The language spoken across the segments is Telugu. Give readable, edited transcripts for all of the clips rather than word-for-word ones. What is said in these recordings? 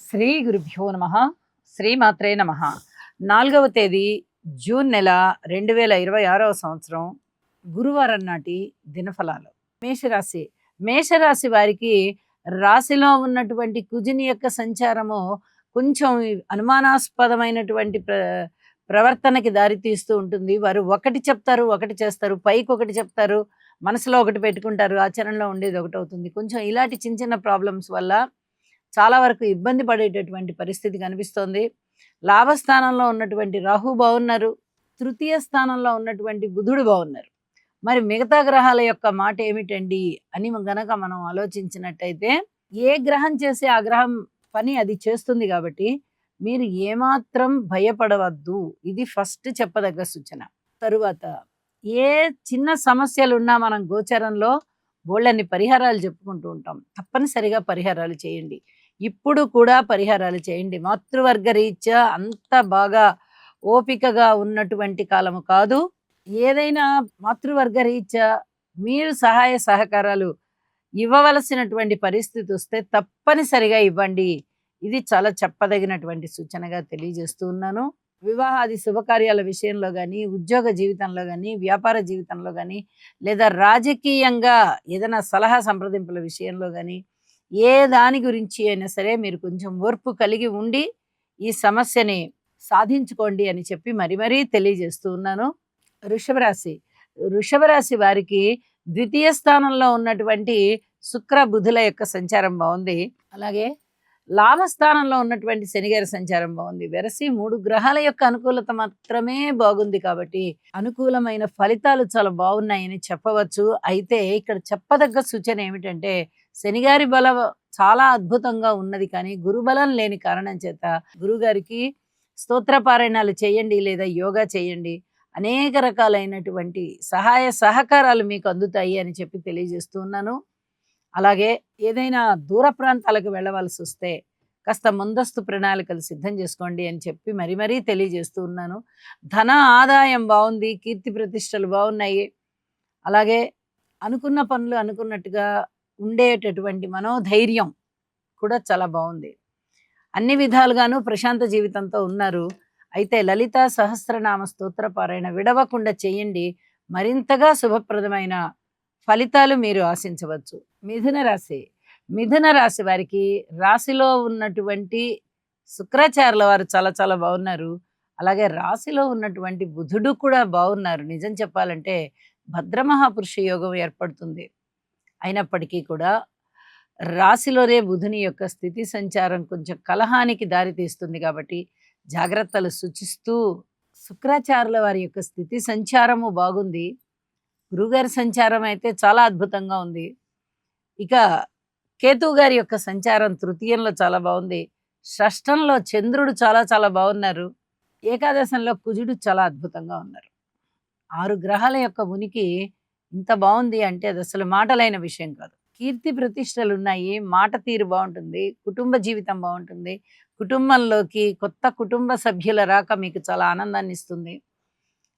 శ్రీ గురుభ్యో నమ. శ్రీమాత్రే నమ. 4వ తేదీ జూన్ నెల 2026వ సంవత్సరం గురువారం నాటి దినఫలాలు. మేషరాశి. మేషరాశి వారికి రాశిలో ఉన్నటువంటి కుజుని యొక్క సంచారము కొంచెం అనుమానాస్పదమైనటువంటి ప్రవర్తనకి దారితీస్తూ ఉంటుంది. వారు ఒకటి చెప్తారు, ఒకటి చేస్తారు, పైకి ఒకటి చెప్తారు, మనసులో ఒకటి పెట్టుకుంటారు, ఆచరణలో ఉండేది ఒకటి అవుతుంది. కొంచెం ఇలాంటి చిన్న చిన్న ప్రాబ్లమ్స్ వల్ల చాలా వరకు ఇబ్బంది పడేటటువంటి పరిస్థితి కనిపిస్తోంది. లాభస్థానంలో ఉన్నటువంటి రాహు బాగున్నారు, తృతీయ స్థానంలో ఉన్నటువంటి బుధుడు బాగున్నారు. మరి మిగతా గ్రహాల యొక్క మాట ఏమిటండి అని గనక మనం ఆలోచించినట్టయితే, ఏ గ్రహం చేసే ఆ గ్రహం పని అది చేస్తుంది కాబట్టి మీరు ఏమాత్రం భయపడవద్దు. ఇది ఫస్ట్ చెప్పదగ్గ సూచన. తరువాత ఏ చిన్న సమస్యలున్నా మనం గోచరంలో బోళ్ళని పరిహారాలు చెప్పుకుంటూ ఉంటాం. తప్పనిసరిగా పరిహారాలు చేయండి. ఇప్పుడు కూడా పరిహారాలు చేయండి. మాతృవర్గ రీత్యా అంత బాగా ఓపికగా ఉన్నటువంటి కాలము కాదు. ఏదైనా మాతృవర్గ రీత్యా మీరు సహాయ సహకారాలు ఇవ్వవలసినటువంటి పరిస్థితి వస్తే తప్పనిసరిగా ఇవ్వండి. ఇది చాలా చెప్పదగినటువంటి సూచనగా తెలియజేస్తూ ఉన్నాను. వివాహాది శుభకార్యాల విషయంలో కానీ, ఉద్యోగ జీవితంలో కానీ, వ్యాపార జీవితంలో కానీ, లేదా రాజకీయంగా ఏదైనా సలహా సంప్రదింపుల విషయంలో కానీ, ఏ దాని గురించి అయినా సరే మీరు కొంచెం ఓర్పు కలిగి ఉండి ఈ సమస్యని సాధించుకోండి అని చెప్పి మరీ తెలియజేస్తూ ఉన్నాను. వృషభ రాశి. వృషభ రాశి వారికి ద్వితీయ స్థానంలో ఉన్నటువంటి శుక్ర బుధుల యొక్క సంచారం బాగుంది. అలాగే లాభస్థానంలో ఉన్నటువంటి శనిగారి సంచారం బాగుంది. వెరసి 3 గ్రహాల యొక్క అనుకూలత మాత్రమే బాగుంది కాబట్టి అనుకూలమైన ఫలితాలు చాలా బాగున్నాయని చెప్పవచ్చు. అయితే ఇక్కడ చెప్పదగ్గ సూచన ఏమిటంటే, శనిగారి బలం చాలా అద్భుతంగా ఉన్నది, కానీ గురుబలం లేని కారణం చేత గురుగారికి స్తోత్ర పారాయణాలు చేయండి, లేదా యోగా చేయండి. అనేక రకాలైనటువంటి సహాయ సహకారాలు మీకు అందుతాయి అని చెప్పి తెలియజేస్తూ ఉన్నాను. అలాగే ఏదైనా దూర ప్రాంతాలకు వెళ్ళవలసి వస్తే కాస్త ముందస్తు ప్రణాళికలు సిద్ధం చేసుకోండి అని చెప్పి మరీ తెలియజేస్తూ ఉన్నాను. ధన ఆదాయం బాగుంది, కీర్తి ప్రతిష్టలు బాగున్నాయి. అలాగే అనుకున్న పనులు అనుకున్నట్టుగా ఉండేటటువంటి మనోధైర్యం కూడా చాలా బాగుంది. అన్ని విధాలుగాను ప్రశాంత జీవితంతో ఉన్నారు. అయితే లలితా సహస్రనామ స్తోత్ర పారాయణ విడవకుండా చేయండి. మరింతగా శుభప్రదమైన ఫలితాలు మీరు ఆశించవచ్చు. మిథున రాశి. మిథున రాశి వారికి రాశిలో ఉన్నటువంటి శుక్రాచార్యుల వారు చాలా చాలా బాగున్నారు. అలాగే రాశిలో ఉన్నటువంటి బుధుడు కూడా బాగున్నారు. నిజం చెప్పాలంటే భద్రమహాపురుష యోగం ఏర్పడుతుంది. అయినప్పటికీ కూడా రాశిలోనే బుధుని యొక్క స్థితి సంచారం కొంచెం కలహానికి దారితీస్తుంది కాబట్టి జాగ్రత్తలు సూచిస్తూ, శుక్రాచార్యుల వారి యొక్క స్థితి సంచారము బాగుంది. గురుగారి సంచారం అయితే చాలా అద్భుతంగా ఉంది. ఇక కేతు గారి యొక్క సంచారం తృతీయంలో చాలా బాగుంది. షష్టంలో చంద్రుడు చాలా చాలా బాగున్నారు. ఏకాదశంలో కుజుడు చాలా అద్భుతంగా ఉన్నారు. 6 గ్రహాల యొక్క ఉనికి ఇంత బాగుంది అంటే అది అసలు మాటలైన విషయం కాదు. కీర్తి ప్రతిష్టలు ఉన్నాయి, మాట తీరు బాగుంటుంది, కుటుంబ జీవితం బాగుంటుంది. కుటుంబంలోకి కొత్త కుటుంబ సభ్యుల రాక మీకు చాలా ఆనందాన్ని ఇస్తుంది.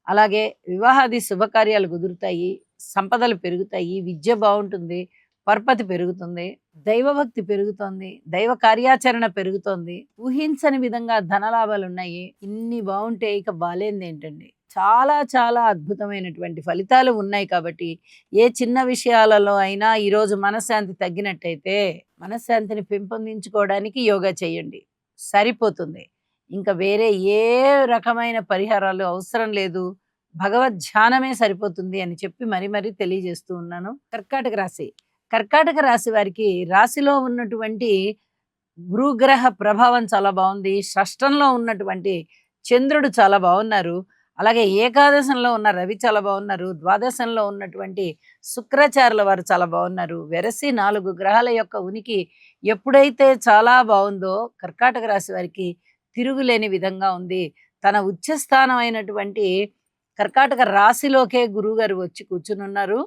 అలాగే వివాహాది శుభకార్యాలు కుదురుతాయి, సంపదలు పెరుగుతాయి, విద్య బాగుంటుంది, పరపతి పెరుగుతుంది, దైవభక్తి పెరుగుతోంది, దైవ కార్యాచరణ పెరుగుతోంది, ఊహించని విధంగా ధనలాభాలు ఉన్నాయి. ఇన్ని బాగుంటే ఇక బాలేంది ఏంటండి. చాలా చాలా అద్భుతమైనటువంటి ఫలితాలు ఉన్నాయి. కాబట్టి ఏ చిన్న విషయాలలో అయినా ఈరోజు మనశ్శాంతి తగ్గినట్టయితే మనశ్శాంతిని పెంపొందించుకోవడానికి యోగా చేయండి, సరిపోతుంది. ఇంకా వేరే ఏ రకమైన పరిహారాలు అవసరం లేదు. భగవద్ ధ్యానమే సరిపోతుంది అని చెప్పి మరీ తెలియజేస్తూ ఉన్నాను. కర్కాటక రాశి. కర్కాటక రాశి వారికి రాశిలో ఉన్నటువంటి గురుగ్రహ ప్రభావం చాలా బాగుంది. షష్టంలో ఉన్నటువంటి చంద్రుడు చాలా బాగున్నారు. అలాగే ఏకాదశంలో ఉన్న రవి చాలా బాగున్నారు. ద్వాదశంలో ఉన్నటువంటి శుక్రాచార్యుల వారు చాలా బాగున్నారు. వెరసి 4 గ్రహాల యొక్క ఉనికి ఎప్పుడైతే చాలా బాగుందో కర్కాటక రాశి వారికి తిరుగులేని విధంగా ఉంది. తన ఉచ్చస్థానం అయినటువంటి కర్కాటక రాశిలోకే గురువుగారు వచ్చి కూర్చునున్నారు.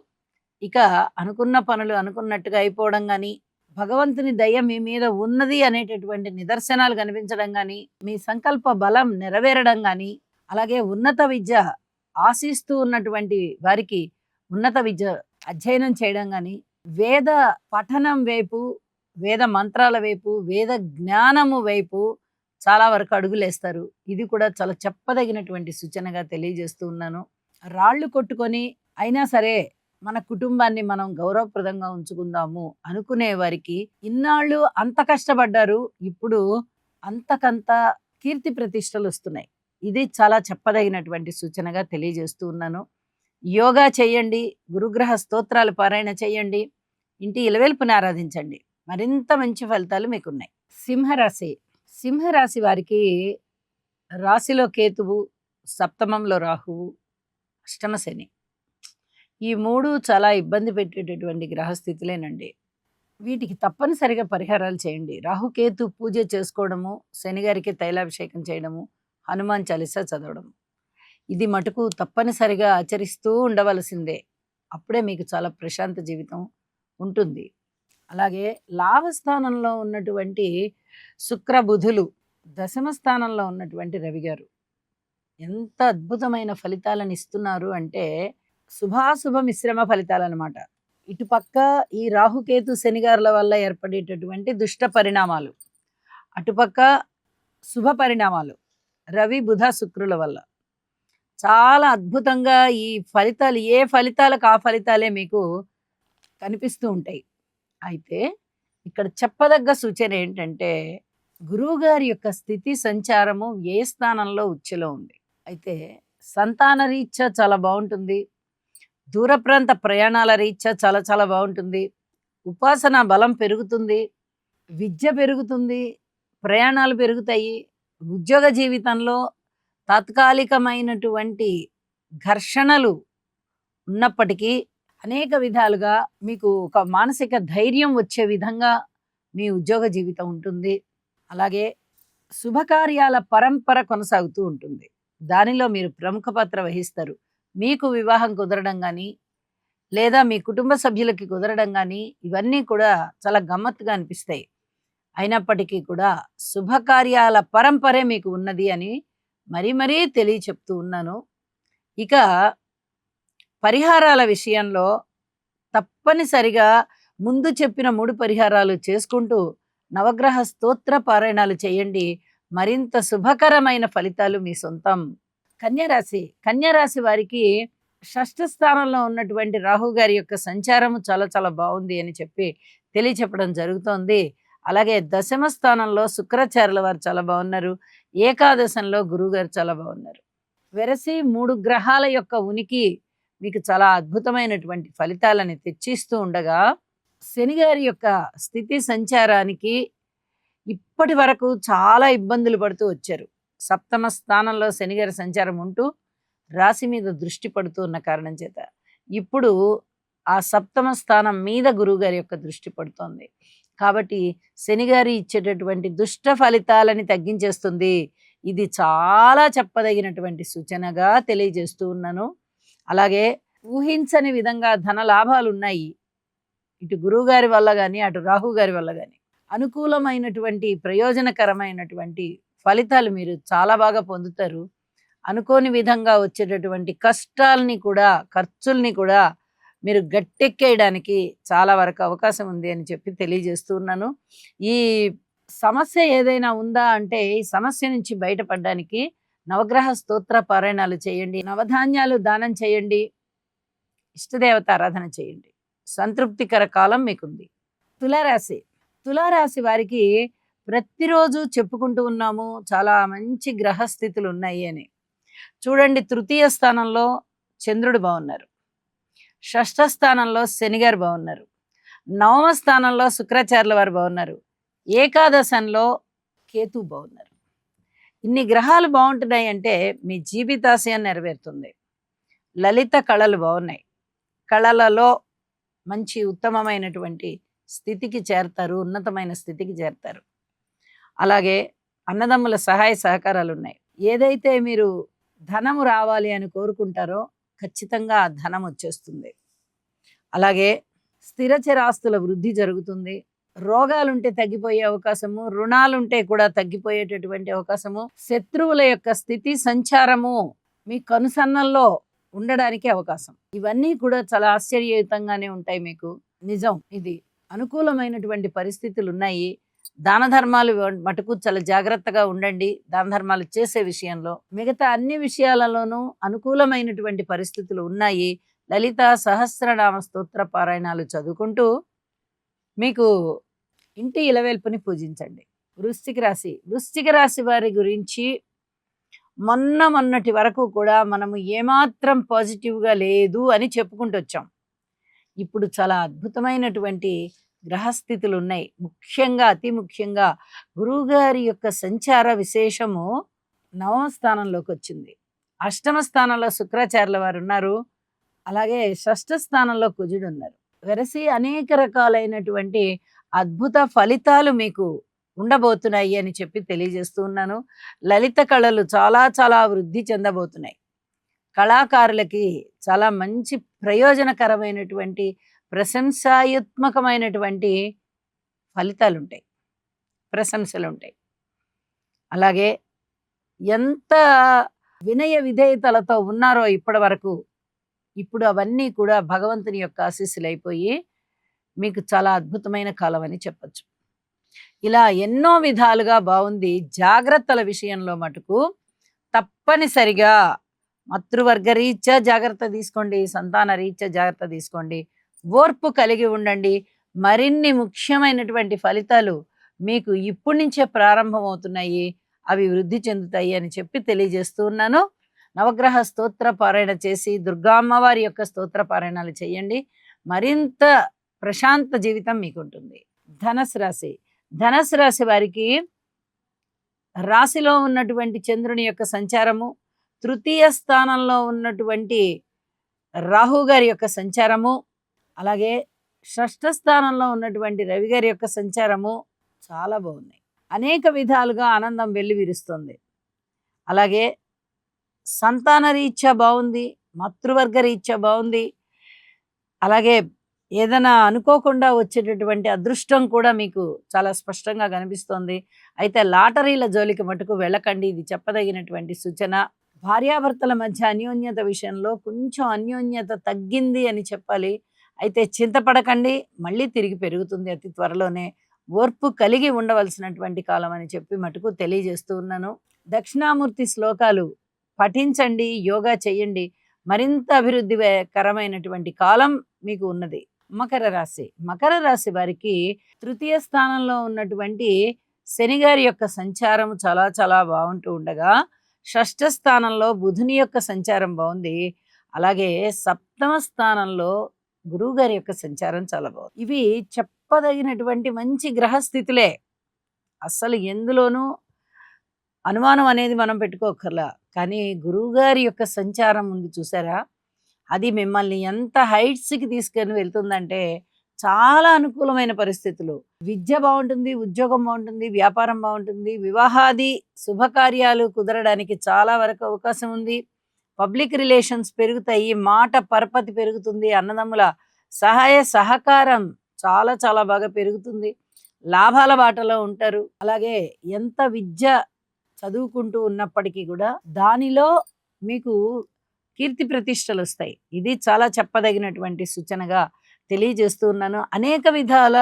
ఇక అనుకున్న పనులు అనుకున్నట్టుగా అయిపోవడం కానీ, భగవంతుని దయ మీ మీద ఉన్నది అనేటటువంటి నిదర్శనాలు కనిపించడం కానీ, మీ సంకల్ప బలం నెరవేరడం కానీ, అలాగే ఉన్నత విద్య ఆశిస్తూ ఉన్నటువంటి వారికి ఉన్నత విద్య అధ్యయనం చేయడం కానీ, వేద పఠనం వైపు వేద మంత్రాల వైపు, వేద జ్ఞానము వైపు చాలా వరకు అడుగులేస్తారు. ఇది కూడా చాలా చెప్పదగినటువంటి సూచనగా తెలియజేస్తూ ఉన్నాను. రాళ్ళు కొట్టుకొని అయినా సరే మన కుటుంబాన్ని మనం గౌరవప్రదంగా ఉంచుకుందాము అనుకునే వారికి ఇన్నాళ్ళు అంత కష్టపడ్డారు. ఇప్పుడు అంతకంత కీర్తి ప్రతిష్టలు వస్తున్నాయి. ఇది చాలా చెప్పదగినటువంటి సూచనగా తెలియజేస్తూ ఉన్నాను. యోగా చేయండి, గురుగ్రహ స్తోత్రాలు పారాయణ చేయండి, ఇంటి ఇలవేల్పుని ఆరాధించండి. మరింత మంచి ఫలితాలు మీకున్నాయి. సింహరాశి. సింహరాశి వారికి రాశిలో కేతువు, సప్తమంలో రాహువు, అష్టమ శని, ఈ 3 చాలా ఇబ్బంది పెట్టేటటువంటి గ్రహస్థితులేనండి. వీటికి తప్పనిసరిగా పరిహారాలు చేయండి. రాహుకేతు పూజ చేసుకోవడము, శనిగారికి తైలాభిషేకం చేయడము, హనుమాన్ చాలీసా చదవడం, ఇది మటుకు తప్పనిసరిగా ఆచరిస్తూ ఉండవలసిందే. అప్పుడే మీకు చాలా ప్రశాంత జీవితం ఉంటుంది. అలాగే లాభస్థానంలో ఉన్నటువంటి శుక్ర బుధులు, దశమ స్థానంలో ఉన్నటువంటి రవి గారు ఎంత అద్భుతమైన ఫలితాలను ఇస్తున్నారు అంటే శుభాశుభ మిశ్రమ ఫలితాలన్నమాట. ఇటుపక్క ఈ రాహుకేతు శనిగారుల వల్ల ఏర్పడేటటువంటి దుష్ట పరిణామాలు, అటుపక్క శుభ పరిణామాలు రవి బుధ శుక్రుల వల్ల చాలా అద్భుతంగా ఈ ఫలితాలు, ఏ ఫలితాలకు ఆ ఫలితాలే మీకు కనిపిస్తూ ఉంటాయి. అయితే ఇక్కడ చెప్పదగ్గ సూచన ఏంటంటే గురువు గారి యొక్క స్థితి సంచారము ఏ స్థానంలో ఉచ్చులో ఉంది. అయితే సంతాన రీత్యా చాలా బాగుంటుంది, దూర ప్రాంత ప్రయాణాల రీత్యా చాలా చాలా బాగుంటుంది, ఉపాసన బలం పెరుగుతుంది, విద్య పెరుగుతుంది, ప్రయాణాలు పెరుగుతాయి, ఉద్యోగ జీవితంలో తాత్కాలికమైనటువంటి ఘర్షణలు ఉన్నప్పటికీ అనేక విధాలుగా మీకు ఒక మానసిక ధైర్యం వచ్చే విధంగా మీ ఉద్యోగ జీవితం ఉంటుంది. అలాగే శుభకార్యాల పరంపర కొనసాగుతూ ఉంటుంది. దానిలో మీరు ప్రముఖ పాత్ర వహిస్తారు. మీకు వివాహం కుదరడం కానీ, లేదా మీ కుటుంబ సభ్యులకి కుదరడం కానీ, ఇవన్నీ కూడా చాలా గమ్మత్తుగా అనిపిస్తాయి. అయినప్పటికీ కూడా శుభకార్యాల పరంపరే మీకు ఉన్నది అని మరీ తెలియచెప్తూ ఉన్నాను. ఇక పరిహారాల విషయంలో తప్పనిసరిగా ముందు చెప్పిన 3 పరిహారాలు చేసుకుంటూ నవగ్రహ స్తోత్ర పారాయణాలు చేయండి. మరింత శుభకరమైన ఫలితాలు మీ సొంతం. కన్యరాశి. కన్యరాశి వారికి షష్ఠ స్థానంలో ఉన్నటువంటి రాహు గారి యొక్క సంచారము చాలా చాలా బాగుంది అని చెప్పి తెలియచెప్పడం జరుగుతోంది. అలాగే దశమ స్థానంలో శుక్రాచార్యుల వారు చాలా బాగున్నారు. ఏకాదశంలో గురువు గారు చాలా బాగున్నారు. వెరసి 3 గ్రహాల యొక్క ఉనికి మీకు చాలా అద్భుతమైనటువంటి ఫలితాలని తెచ్చిస్తూ ఉండగా శని గారి యొక్క స్థితి సంచారానికి ఇప్పటి వరకు చాలా ఇబ్బందులు పడుతూ వచ్చారు. సప్తమ స్థానంలో శని గారి సంచారం ఉంటూ రాశి మీద దృష్టి పడుతూ ఉన్న కారణం చేత ఇప్పుడు ఆ సప్తమ స్థానం మీద గురువు గారి యొక్క దృష్టి పడుతోంది. కాబట్టి శని గారి ఇచ్చేటటువంటి దుష్ట ఫలితాలని తగ్గించేస్తుంది. ఇది చాలా చెప్పదగినటువంటి సూచనగా తెలియజేస్తూ ఉన్నాను. అలాగే ఊహించని విధంగా ధన లాభాలు ఉన్నాయి. ఇటు గురువు గారి వల్ల కానీ, అటు రాహు గారి వల్ల కానీ అనుకూలమైనటువంటి ప్రయోజనకరమైనటువంటి ఫలితాలు మీరు చాలా బాగా పొందుతారు. అనుకోని విధంగా వచ్చేటటువంటి కష్టాలని కూడా, ఖర్చుల్ని కూడా మీరు గట్టెక్కేయడానికి చాలా వరకు అవకాశం ఉంది అని చెప్పి తెలియజేస్తూ ఉన్నాను. ఈ సమస్య ఏదైనా ఉందా అంటే ఈ సమస్య నుంచి బయటపడడానికి నవగ్రహ స్తోత్ర పారాయణాలు చేయండి, నవధాన్యాలు దానం చేయండి, ఇష్టదేవత ఆరాధన చేయండి. సంతృప్తికర కాలం మీకుంది. తులారాశి. తులారాశి వారికి ప్రతిరోజు చెప్పుకుంటూ ఉన్నాము చాలా మంచి గ్రహస్థితులు ఉన్నాయి అని. చూడండి, తృతీయ స్థానంలో చంద్రుడు బాగున్నారు, షష్ఠ స్థానంలో శనిగారు బాగున్నారు, నవమ స్థానంలో శుక్రాచార్యుల వారు బాగున్నారు, ఏకాదశంలో కేతు బాగున్నారు. ఇన్ని గ్రహాలు బాగుంటున్నాయి అంటే మీ జీవితాశయం నెరవేరుతుంది. లలిత కళలు బాగున్నాయి, కళలలో మంచి ఉత్తమమైనటువంటి స్థితికి చేరతారు, ఉన్నతమైన స్థితికి చేరతారు. అలాగే అన్నదమ్ముల సహాయ సహకారాలు ఉన్నాయి. ఏదైతే మీరు ధనము రావాలి అని కోరుకుంటారో ఖచ్చితంగా ఆ ధనం వచ్చేస్తుంది. అలాగే స్థిరచరాస్తుల వృద్ధి జరుగుతుంది. రోగాలుంటే తగ్గిపోయే అవకాశము, రుణాలుంటే కూడా తగ్గిపోయేటటువంటి అవకాశము, శత్రువుల యొక్క స్థితి సంచారము మీ కనుసన్నల్లో ఉండడానికి అవకాశం. ఇవన్నీ కూడా చాలా ఆశ్చర్యయుతంగానే ఉంటాయి మీకు. నిజం ఇది. అనుకూలమైనటువంటి పరిస్థితులు ఉన్నాయి. దాన ధర్మాలు మటుకు చాలా జాగ్రత్తగా ఉండండి. దాన ధర్మాలు చేసే విషయంలో. మిగతా అన్ని విషయాలలోనూ అనుకూలమైనటువంటి పరిస్థితులు ఉన్నాయి. లలితా సహస్రనామ స్తోత్ర పారాయణాలు చదువుకుంటూ మీకు ఇంటి ఇలవేల్పుని పూజించండి. వృశ్చిక రాశి వారి గురించి మొన్నటి వరకు కూడా మనము ఏమాత్రం పాజిటివ్గా లేదు అని చెప్పుకుంటూ వచ్చాం. ఇప్పుడు చాలా అద్భుతమైనటువంటి గ్రహస్థితులు ఉన్నాయి. అతి ముఖ్యంగా గురువుగారి యొక్క సంచార విశేషము 9వ స్థానంలోకి వచ్చింది. 8వ స్థానంలో శుక్రాచార్యుల వారు ఉన్నారు. అలాగే 6ఠ స్థానంలో కుజుడు ఉన్నారు. వెరసి అనేక రకాలైనటువంటి అద్భుత ఫలితాలు మీకు ఉండబోతున్నాయి అని చెప్పి తెలియజేస్తూ ఉన్నాను. లలిత కళలు చాలా చాలా వృద్ధి చెందబోతున్నాయి. కళాకారులకి చాలా మంచి ప్రయోజనకరమైనటువంటి ప్రశంసాయుత్మకమైనటువంటి ఫలితాలుంటాయి, ప్రశంసలుంటాయి. అలాగే ఎంత వినయ విధేయతలతో ఉన్నారో ఇప్పటి వరకు, ఇప్పుడు అవన్నీ కూడా భగవంతుని యొక్క ఆశీస్సులు అయిపోయి మీకు చాలా అద్భుతమైన కాలం అని చెప్పచ్చు. ఇలా ఎన్నో విధాలుగా బాగుంది. జాగ్రత్తల విషయంలో మటుకు తప్పనిసరిగా మాతృవర్గ రీత్యా జాగ్రత్త తీసుకోండి, సంతాన రీత్యా జాగ్రత్త తీసుకోండి, ఓర్పు కలిగి ఉండండి. మరిన్ని ముఖ్యమైనటువంటి ఫలితాలు మీకు ఇప్పటి నుంచే ప్రారంభమవుతున్నాయి, అవి వృద్ధి చెందుతాయి అని చెప్పి తెలియజేస్తూ ఉన్నాను. నవగ్రహ స్తోత్ర పారాయణ చేసి దుర్గామ్మవారి యొక్క స్తోత్ర పారాయణాలు చేయండి. మరింత ప్రశాంత జీవితం మీకుంటుంది. ధనస్సు రాశి వారికి రాశిలో ఉన్నటువంటి చంద్రుని యొక్క సంచారము, తృతీయ స్థానంలో ఉన్నటువంటి రాహు గారి యొక్క సంచారము, అలాగే 6ఠ స్థానంలో ఉన్నటువంటి రవి గారి యొక్క సంచారము చాలా బాగున్నాయి. అనేక విధాలుగా ఆనందం వెల్లివిరుస్తుంది. అలాగే సంతాన రీత్యా బాగుంది, మాతృవర్గ రీత్యా బాగుంది. అలాగే ఏదైనా అనుకోకుండా వచ్చేటటువంటి అదృష్టం కూడా మీకు చాలా స్పష్టంగా కనిపిస్తోంది. అయితే లాటరీల జోలికి మటుకు వెళ్ళకండి, ఇది చెప్పదగినటువంటి సూచన. భార్యాభర్తల మధ్య అన్యోన్యత విషయంలో కొంచెం అన్యోన్యత తగ్గింది అని చెప్పాలి. అయితే చింతపడకండి, మళ్ళీ తిరిగి పెరుగుతుంది అతి త్వరలోనే. ఓర్పు కలిగి ఉండవలసినటువంటి కాలం అని చెప్పి మటుకు తెలియజేస్తూ ఉన్నాను. దక్షిణామూర్తి శ్లోకాలు పఠించండి, యోగా చేయండి. మరింత అభివృద్ధికరమైనటువంటి కాలం మీకు ఉన్నది. మకర రాశి వారికి తృతీయ స్థానంలో ఉన్నటువంటి శని గారి యొక్క సంచారం చాలా చాలా బాగుంటూ ఉండగా, 6ఠ స్థానంలో బుధుని యొక్క సంచారం బాగుంది. అలాగే 7వ స్థానంలో గురువు గారి యొక్క సంచారం చాలా బాగుంది. ఇవి చెప్పదగినటువంటి మంచి గ్రహస్థితులే. అస్సలు ఎందులోనూ అనుమానం అనేది మనం పెట్టుకోకర్లా. కానీ గురువుగారి యొక్క సంచారం ఉంది చూసారా, అది మిమ్మల్ని ఎంత హైట్స్కి తీసుకొని వెళ్తుందంటే చాలా అనుకూలమైన పరిస్థితులు. విద్య బాగుంటుంది, ఉద్యోగం బాగుంటుంది, వ్యాపారం బాగుంటుంది, వివాహాది శుభకార్యాలు కుదరడానికి చాలా వరకు అవకాశం ఉంది. పబ్లిక్ రిలేషన్స్ పెరుగుతాయి, మాట పరపతి పెరుగుతుంది, అన్నదమ్ముల సహాయ సహకారం చాలా చాలా బాగా పెరుగుతుంది, లాభాల బాటలో ఉంటారు. అలాగే ఎంత విద్య చదువుకుంటూ ఉన్నప్పటికీ కూడా దానిలో మీకు కీర్తి ప్రతిష్టలు వస్తాయి. ఇది చాలా చెప్పదగినటువంటి సూచనగా తెలియజేస్తూ ఉన్నాను. అనేక విధాల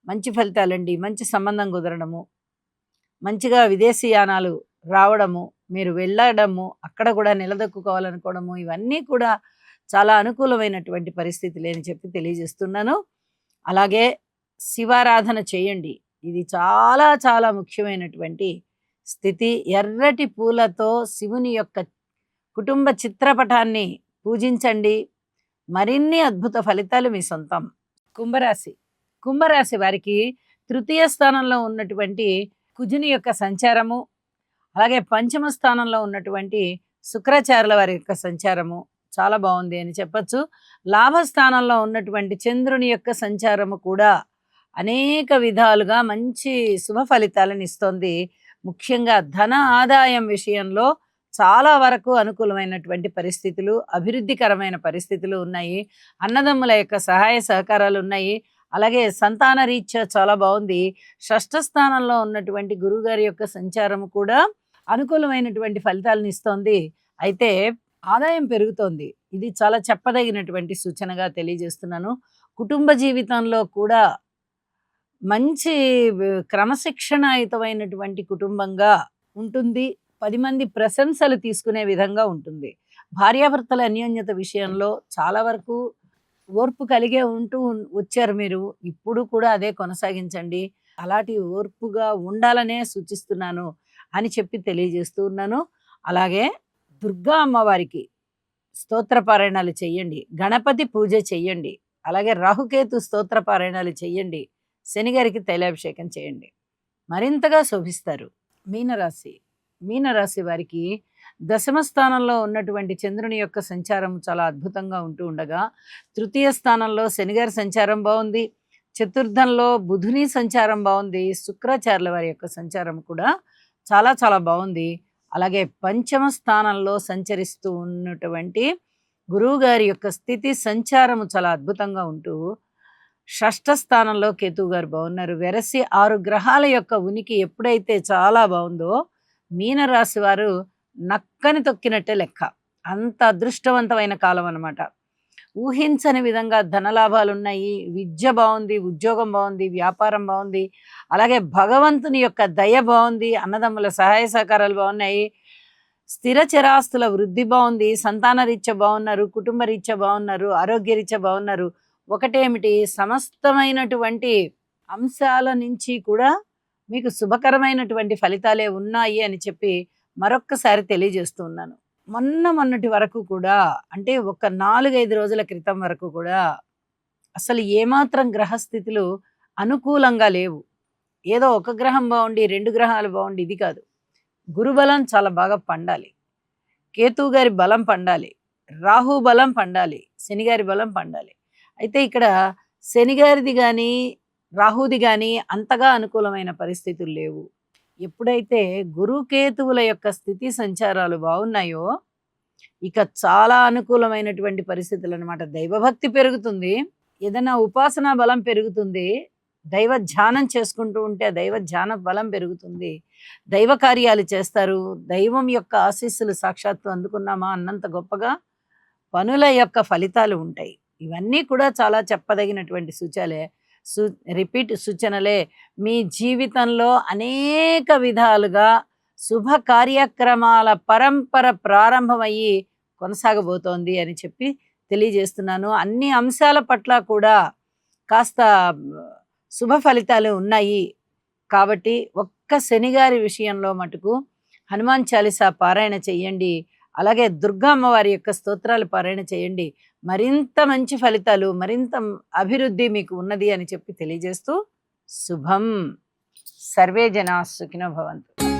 మంచి ఫలితాలండి. మంచి సంబంధం కుదరడము, మంచిగా విదేశీయానాలు రావడము, మీరు వెళ్ళడము, అక్కడ కూడా నిలదొక్కుకోవాలనుకోవడము, ఇవన్నీ కూడా చాలా అనుకూలమైనటువంటి పరిస్థితులు అని చెప్పి తెలియజేస్తున్నాను. అలాగే శివారాధన చేయండి, ఇది చాలా చాలా ముఖ్యమైనటువంటి స్థితి. ఎర్రటి పూలతో శివుని యొక్క కుటుంబ చిత్రపటాన్ని పూజించండి. మరిన్ని అద్భుత ఫలితాలు మీ సొంతం. కుంభరాశి వారికి తృతీయ స్థానంలో ఉన్నటువంటి కుజుని యొక్క సంచారము, అలాగే 5వ స్థానంలో ఉన్నటువంటి శుక్రాచార్యుల వారి యొక్క సంచారము చాలా బాగుంది అని చెప్పచ్చు. లాభస్థానంలో ఉన్నటువంటి చంద్రుని యొక్క సంచారము కూడా అనేక విధాలుగా మంచి శుభ ఫలితాలను ఇస్తోంది. ముఖ్యంగా ధన ఆదాయం విషయంలో చాలా వరకు అనుకూలమైనటువంటి పరిస్థితులు, అభివృద్ధికరమైన పరిస్థితులు ఉన్నాయి. అన్నదమ్ముల యొక్క సహాయ సహకారాలు ఉన్నాయి. అలాగే సంతాన రీత్యా చాలా బాగుంది. 6ఠ స్థానంలో ఉన్నటువంటి గురువుగారి యొక్క సంచారం కూడా అనుకూలమైనటువంటి ఫలితాలను ఇస్తోంది. అయితే ఆదాయం పెరుగుతోంది, ఇది చాలా చెప్పదగినటువంటి సూచనగా తెలియజేస్తున్నాను. కుటుంబ జీవితంలో కూడా మంచి క్రమశిక్షణాయుతమైనటువంటి కుటుంబంగా ఉంటుంది. 10 మంది ప్రశంసలు తీసుకునే విధంగా ఉంటుంది. భార్యాభర్తల అన్యోన్యత విషయంలో చాలా వరకు ఓర్పు కలిగే వచ్చారు మీరు. ఇప్పుడు కూడా అదే కొనసాగించండి. అలాంటి ఓర్పుగా ఉండాలనే సూచిస్తున్నాను అని చెప్పి తెలియజేస్తూ ఉన్నాను. అలాగే దుర్గా అమ్మవారికి స్తోత్ర పారాయణాలు చెయ్యండి. గణపతి పూజ చెయ్యండి. అలాగే రాహుకేతు స్తోత్ర పారాయణాలు చెయ్యండి. శనిగారికి తైలాభిషేకం చేయండి. మరింతగా శోభిస్తారు. మీనరాశి. మీనరాశి వారికి దశమ స్థానంలో ఉన్నటువంటి చంద్రుని యొక్క సంచారం చాలా అద్భుతంగా ఉంటూ ఉండగా, తృతీయ స్థానంలో శనిగారి సంచారం బాగుంది. చతుర్థంలో బుధుని సంచారం బాగుంది. శుక్రాచార్యుల వారి యొక్క సంచారం కూడా చాలా చాలా బాగుంది. అలాగే పంచమ స్థానంలో సంచరిస్తూ ఉన్నటువంటి గురువు గారి యొక్క స్థితి సంచారము చాలా అద్భుతంగా ఉంటూ షష్ఠ స్థానంలో కేతువు గారు బాగున్నారు. వెరసి 6 గ్రహాల యొక్క ఉనికి ఎప్పుడైతే చాలా బాగుందో మీనరాశి వారు నక్కని తొక్కినట్టే లెక్క. అంత అదృష్టవంతమైన కాలం అన్నమాట. ఊహించని విధంగా ధనలాభాలు ఉన్నాయి. విద్య బాగుంది, ఉద్యోగం బాగుంది, వ్యాపారం బాగుంది. అలాగే భగవంతుని యొక్క దయ బాగుంది. అన్నదమ్ముల సహాయ సహకారాలు బాగున్నాయి. స్థిర చరాస్తుల వృద్ధి బాగుంది. సంతాన రీత్యా బాగున్నారు, కుటుంబ రీత్యా బాగున్నారు, ఆరోగ్య రీత్యా బాగున్నారు. ఒకటేమిటి, సమస్తమైనటువంటి అంశాల నుంచి కూడా మీకు శుభకరమైనటువంటి ఫలితాలే ఉన్నాయి అని చెప్పి మరొక్కసారి తెలియజేస్తూ ఉన్నాను. మొన్నటి వరకు కూడా, అంటే ఒక 4-5 రోజుల క్రితం వరకు కూడా అసలు ఏమాత్రం గ్రహస్థితులు అనుకూలంగా లేవు. ఏదో ఒక గ్రహం బాగుండి 2 గ్రహాలు బాగుండి ఇది కాదు. గురుబలం చాలా బాగా పండాలి. కేతువు గారి బలం పండాలి. రాహు బలం పండాలి. శనిగారి బలం పండాలి. అయితే ఇక్కడ శనిగారిది కానీ రాహుది కానీ అంతగా అనుకూలమైన పరిస్థితులు లేవు. ఎప్పుడైతే గురుకేతువుల యొక్క స్థితి సంచారాలు బాగున్నాయో ఇక చాలా అనుకూలమైనటువంటి పరిస్థితులు అనమాట. దైవభక్తి పెరుగుతుంది. ఏదైనా ఉపాసనా బలం పెరుగుతుంది. దైవ ధ్యానం చేసుకుంటూ ఉంటే దైవ ధ్యాన బలం పెరుగుతుంది. దైవ కార్యాలు చేస్తారు. దైవం యొక్క ఆశీస్సులు సాక్షాత్తు అందుకున్నామా అన్నంత గొప్పగా పనుల యొక్క ఫలితాలు ఉంటాయి. ఇవన్నీ కూడా చాలా చెప్పదగినటువంటి సూచనలే. మీ జీవితంలో అనేక విధాలుగా శుభ కార్యక్రమాల పరంపర ప్రారంభమయ్యి కొనసాగబోతోంది అని చెప్పి తెలియజేస్తున్నాను. అన్ని అంశాల పట్ల కూడా కాస్త శుభ ఫలితాలు ఉన్నాయి. కాబట్టి ఒక్క శనిగారి విషయంలో మటుకు హనుమాన్ చాలీసా పారాయణ చెయ్యండి. అలాగే దుర్గా అమ్మవారి యొక్క స్తోత్రాలు పారాయణ చేయండి. మరింత మంచి ఫలితాలు, మరింత అభివృద్ధి మీకు ఉన్నది అని చెప్పి తెలియజేస్తూ శుభం. సర్వే జనా సుఖినో భవంతు.